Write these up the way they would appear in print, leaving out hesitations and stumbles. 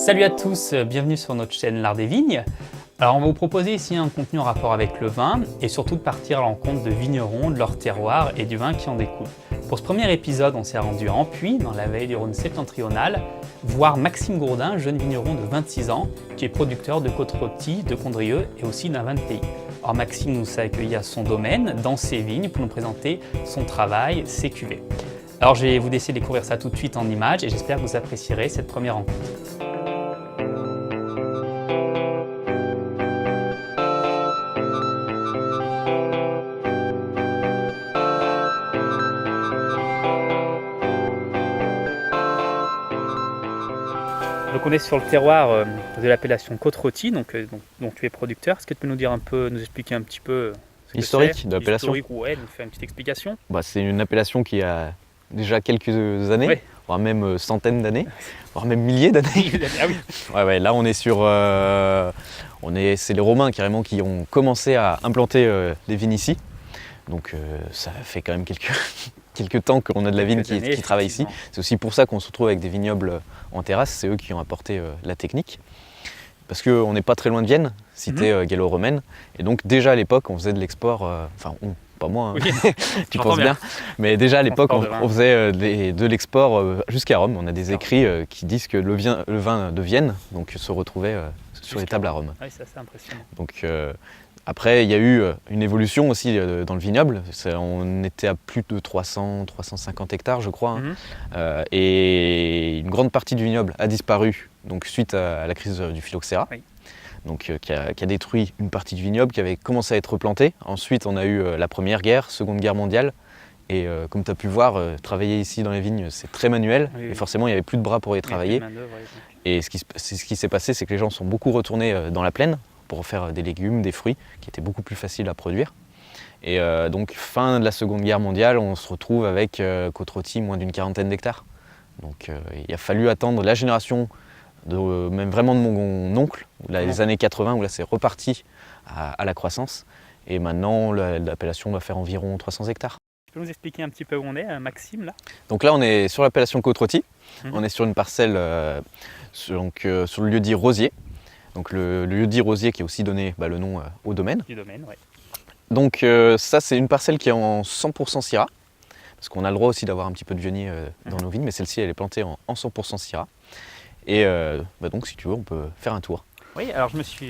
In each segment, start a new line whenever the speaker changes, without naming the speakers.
Salut à tous, bienvenue sur notre chaîne L'Art des Vignes. Alors on va vous proposer ici un contenu en rapport avec le vin et surtout de partir à l'encontre de vignerons, de leur terroir et du vin qui en découle. Pour ce premier épisode, on s'est rendu à Ampuis, dans la vallée du Rhône septentrional, voir Maxime Gourdin, jeune vigneron de 26 ans, qui est producteur de côte rôtie, de Condrieu et aussi d'un vin de pays. Alors Maxime nous a accueillis à son domaine, dans ses vignes, pour nous présenter son travail, ses cuvées. Alors je vais vous laisser découvrir ça tout de suite en images et j'espère que vous apprécierez cette première rencontre. Donc on est sur le terroir de l'appellation côte rôtie, dont tu es producteur. Est-ce que tu peux nous expliquer un petit peu
l'historique de l'appellation?
L'historique, ouais, nous faire une petite explication.
C'est une appellation qui a déjà quelques années,
Ouais.
voire même centaines d'années, voire même milliers d'années.
Ah oui.
Ouais, là on est sur... c'est les Romains carrément qui ont commencé à implanter les vignes ici. Donc ça fait quand même quelques temps qu'on a de la vigne qui travaille ici. C'est aussi pour ça qu'on se retrouve avec des vignobles en terrasse, c'est eux qui ont apporté la technique. Parce qu'on n'est pas très loin de Vienne, cité gallo-romaine. Et donc déjà à l'époque on faisait de l'export, pas moi, hein.
Oui.
Tu penses bien. Mais déjà à l'époque on faisait de l'export jusqu'à Rome. On a des écrits qui disent que le vin de Vienne se retrouvait sur les tables à Rome.
Oui, c'est assez impressionnant.
Donc, après, il y a eu une évolution aussi dans le vignoble. On était à plus de 300-350 hectares, je crois. Et une grande partie du vignoble a disparu donc, suite à la crise du phylloxéra, qui a détruit une partie du vignoble qui avait commencé à être replanté. Ensuite, on a eu la Première Guerre, Seconde Guerre mondiale. Et comme tu as pu voir, travailler ici dans les vignes, c'est très manuel. Et forcément, il n'y avait plus de bras pour y travailler. Et ce qui s'est passé, c'est que les gens sont beaucoup retournés dans la plaine pour faire des légumes, des fruits, qui étaient beaucoup plus faciles à produire. Et donc, fin de la Seconde Guerre mondiale, on se retrouve avec côte rôtie, moins d'une quarantaine d'hectares. Donc il a fallu attendre la génération, même vraiment de mon oncle, les années 80, où là c'est reparti à la croissance. Et maintenant, l'appellation va faire environ 300 hectares.
Tu peux nous expliquer un petit peu où on est, Maxime, là?
Donc là, on est sur l'appellation côte rôtie. On est sur une parcelle, sur le lieu-dit Rosier. Donc le lieu-dit Rosier qui a aussi donné le nom au domaine.
Du domaine, ouais.
Donc ça c'est une parcelle qui est en 100% Syrah, parce qu'on a le droit aussi d'avoir un petit peu de vionnier dans nos vignes, mais celle-ci elle est plantée en 100% Syrah. Et donc si tu veux on peut faire un tour.
Oui, alors je me suis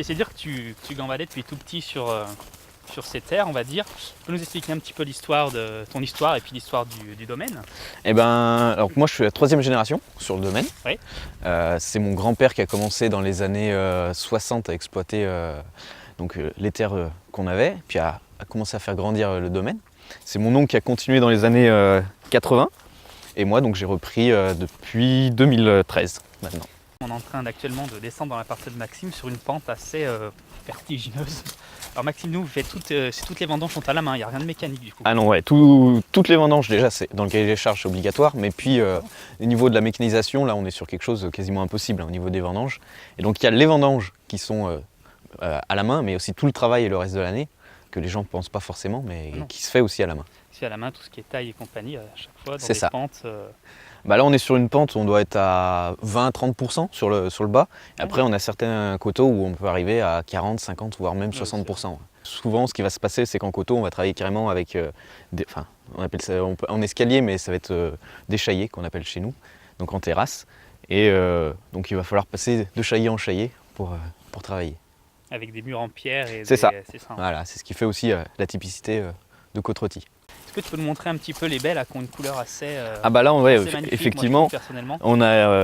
essayé de dire que tu gambadais depuis tout petit sur ces terres, on va dire. Tu peux nous expliquer un petit peu ton histoire et puis l'histoire du domaine?
Alors moi je suis la 3e génération sur le domaine.
Oui.
C'est mon grand-père qui a commencé dans les années 60 à exploiter les terres qu'on avait, puis a commencé à faire grandir le domaine. C'est mon oncle qui a continué dans les années 80, et moi donc j'ai repris depuis 2013 maintenant.
On est en train actuellement de descendre dans la partie de Maxime sur une pente assez vertigineuse. Alors Maxime, nous, toutes les vendanges sont à la main, il n'y a rien de mécanique du coup.
Ah non, ouais, toutes les vendanges déjà, c'est dans le cahier des charges, c'est obligatoire, mais puis au niveau de la mécanisation, là on est sur quelque chose de quasiment impossible au niveau des vendanges. Et donc il y a les vendanges qui sont à la main, mais aussi tout le travail et le reste de l'année, que les gens ne pensent pas forcément, mais qui se fait aussi à la main.
C'est à la main, tout ce qui est taille et compagnie, à chaque fois, dans les pentes.
Là on est sur une pente où on doit être à 20-30% sur le bas. Et après on a certains coteaux où on peut arriver à 40, 50 voire même 60%. Souvent ce qui va se passer c'est qu'en coteau on va travailler carrément avec on appelle ça en escalier, mais ça va être déchaillé qu'on appelle chez nous, donc en terrasse. Et donc il va falloir passer de chaillé en chaillé pour travailler.
Avec des murs en pierre et
c'est ça.
Voilà,
c'est ce qui fait aussi la typicité de côte rôtie.
Est-ce que tu peux nous montrer un petit peu les belles qui ont une couleur assez
là
magnifique,
effectivement,
moi, personnellement.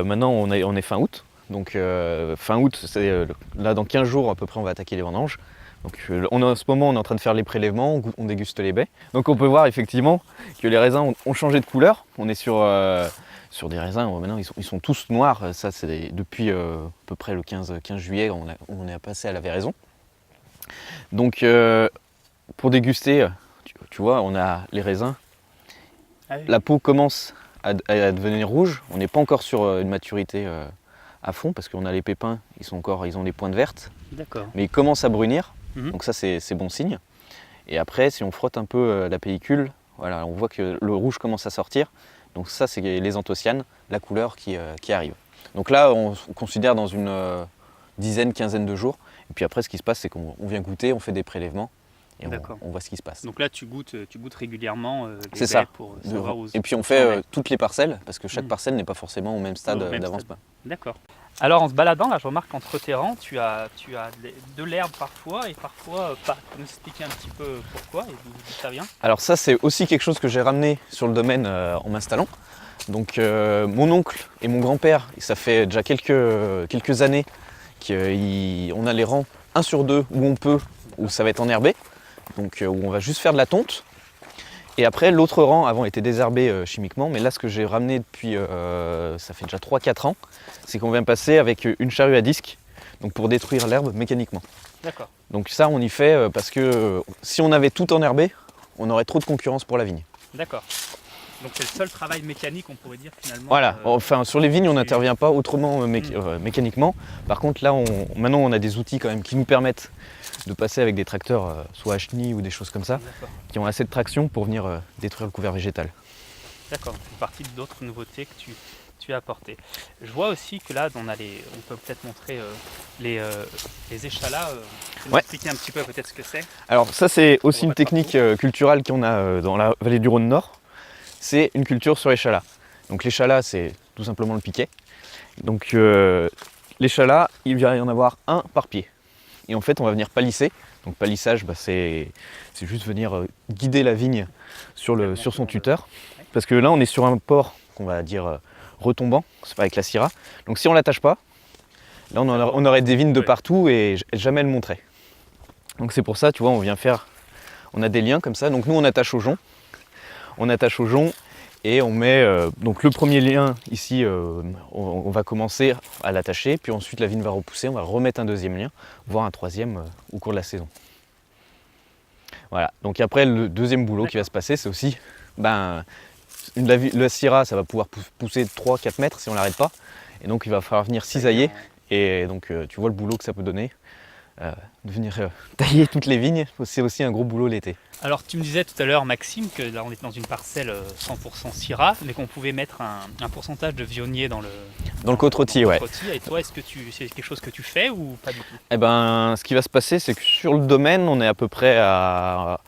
Maintenant on est fin août. Donc fin août, c'est là dans 15 jours à peu près on va attaquer les vendanges. Donc en ce moment on est en train de faire les prélèvements, on déguste les baies. Donc on peut voir effectivement que les raisins ont changé de couleur. On est sur des raisins, maintenant ils sont tous noirs. Ça c'est depuis à peu près le 15 juillet on est passé à la véraison. Donc pour déguster, tu vois, on a les raisins. Ah oui. La peau commence à devenir rouge. On n'est pas encore sur une maturité à fond parce qu'on a les pépins, ils ont des pointes vertes.
D'accord.
Mais ils commencent à brunir, donc ça c'est bon signe. Et après, si on frotte un peu la pellicule, voilà, on voit que le rouge commence à sortir. Donc ça c'est les anthocyanes, la couleur qui arrive. Donc là, on considère dans une dizaine, quinzaine de jours. Et puis après, ce qui se passe, c'est qu'on vient goûter, on fait des prélèvements et on voit ce qui se passe.
Donc là, tu goûtes régulièrement les
ça.
baies pour savoir où.
Et puis on fait toutes les parcelles, parce que chaque parcelle n'est pas forcément au même stade d'avancement.
D'accord. Alors en se baladant, là, je remarque qu'entre tes rangs, tu as de l'herbe parfois et parfois pas. Tu peux nous expliquer un petit peu pourquoi et d'où ça vient?
Alors ça, c'est aussi quelque chose que j'ai ramené sur le domaine en m'installant. Donc mon oncle et mon grand-père, ça fait déjà quelques années qu'on a les rangs 1 sur 2 où on peut, où ça va être enherbé, donc où on va juste faire de la tonte. Et après, l'autre rang avant était désherbé chimiquement, mais là ce que j'ai ramené depuis, ça fait déjà 3-4 ans, c'est qu'on vient passer avec une charrue à disque, donc pour détruire l'herbe mécaniquement.
D'accord.
Donc ça on y fait parce que si on avait tout enherbé, on aurait trop de concurrence pour la vigne.
D'accord. Donc c'est le seul travail mécanique, on pourrait dire finalement.
Voilà, enfin sur les vignes on n'intervient pas autrement mécaniquement. Par contre là, maintenant on a des outils quand même qui nous permettent de passer avec des tracteurs, soit à chenilles ou des choses comme ça, qui ont assez de traction pour venir détruire le couvert végétal.
D'accord, c'est partie d'autres nouveautés que tu as apportées. Je vois aussi que là, on peut peut-être montrer les échalas. Tu peux nous expliquer un petit peu peut-être ce que c'est?
Alors ça c'est aussi une technique culturelle qu'on a dans la vallée du Rhône Nord. C'est une culture sur échalas. Donc l'échalas, c'est tout simplement le piquet. Donc l'échalas, il va y en avoir un par pied. Et en fait, on va venir palisser. Donc palissage, c'est juste venir guider la vigne sur son tuteur. Parce que là, on est sur un port qu'on va dire retombant, c'est pas avec la syrah. Donc si on l'attache pas, là on aurait des vignes de partout et jamais le montrer. Donc c'est pour ça, tu vois, on a des liens comme ça. Donc nous, on attache au jonc. On attache au jonc et on met donc le premier lien ici, on va commencer à l'attacher, puis ensuite la vigne va repousser, on va remettre un deuxième lien, voire un troisième au cours de la saison. Voilà, donc après le deuxième boulot qui va se passer, c'est aussi, la syrah, ça va pouvoir pousser 3-4 mètres si on ne l'arrête pas, et donc il va falloir venir cisailler, et donc tu vois le boulot que ça peut donner. De venir tailler toutes les vignes, c'est aussi un gros boulot l'été.
Alors tu me disais tout à l'heure, Maxime, que là on est dans une parcelle 100% syrah, mais qu'on pouvait mettre un pourcentage de vionnier dans le
côte-rôtie, ouais.
Et toi, est-ce que c'est quelque chose que tu fais ou pas du tout?
Eh ben, ce qui va se passer, c'est que sur le domaine, on est à peu près à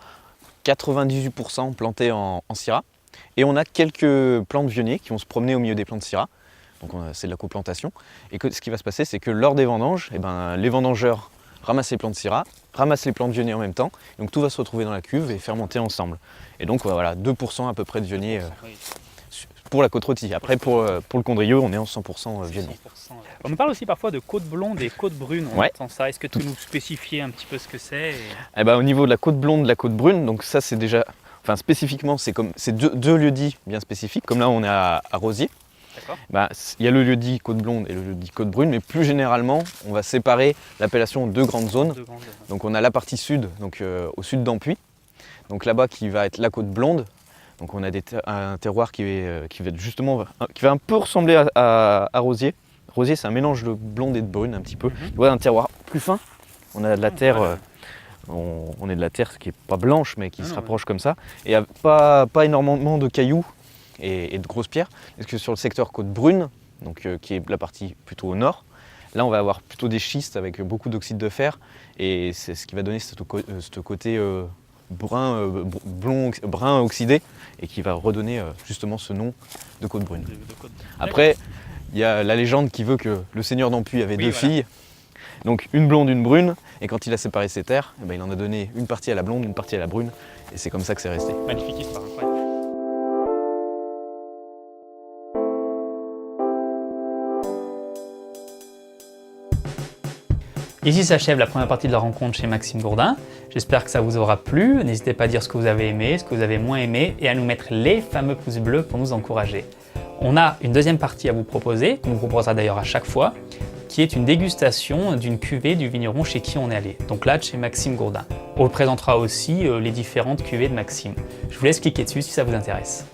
98% plantés en syrah, et on a quelques plants de vionnier qui vont se promener au milieu des plants de syrah. Donc c'est de la coplantation. Et ce qui va se passer, c'est que lors des vendanges, les vendangeurs ramassent les plants de syrah, ramassent les plants de vionnier en même temps, donc tout va se retrouver dans la cuve et fermenter ensemble. Et donc voilà, 2% à peu près de vionnier pour la côte rôtie. Après pour le condrieu, on est en 100% vionnier.
On nous parle aussi parfois de côte blonde et côte brune, on entend ça. Est-ce que tu peux nous spécifier un petit peu ce que c'est
Au niveau de la côte blonde, de la côte brune, donc ça c'est déjà, spécifiquement c'est deux lieux-dits bien spécifiques, comme là on est à Rosiers. Il y a le lieu-dit côte blonde et le lieu-dit côte brune, mais plus généralement, on va séparer l'appellation en deux grandes zones. Donc on a la partie sud, donc au sud d'Ampuis, donc là-bas qui va être la côte blonde. Donc on a un terroir qui va un peu ressembler à Rosiers. Rosiers, c'est un mélange de blonde et de brune un petit peu. Tu vois, un terroir plus fin. On a de la terre, on est de la terre qui est pas blanche, mais qui se rapproche comme ça. Et il n'y a pas énormément de cailloux et de grosses pierres, parce que sur le secteur côte brune, donc, qui est la partie plutôt au nord, là on va avoir plutôt des schistes avec beaucoup d'oxyde de fer, et c'est ce qui va donner ce côté brun oxydé, et qui va redonner justement ce nom de côte brune. Après, il y a la légende qui veut que le seigneur d'Ampuis avait deux filles, donc une blonde, une brune, et quand il a séparé ses terres, il en a donné une partie à la blonde, une partie à la brune, et c'est comme ça que c'est resté.
Magnifique histoire, incroyable. Ici s'achève la première partie de la rencontre chez Maxime Gourdin. J'espère que ça vous aura plu. N'hésitez pas à dire ce que vous avez aimé, ce que vous avez moins aimé et à nous mettre les fameux pouces bleus pour nous encourager. On a une deuxième partie à vous proposer, qu'on vous proposera d'ailleurs à chaque fois, qui est une dégustation d'une cuvée du vigneron chez qui on est allé. Donc là, chez Maxime Gourdin. On vous présentera aussi les différentes cuvées de Maxime. Je vous laisse cliquer dessus si ça vous intéresse.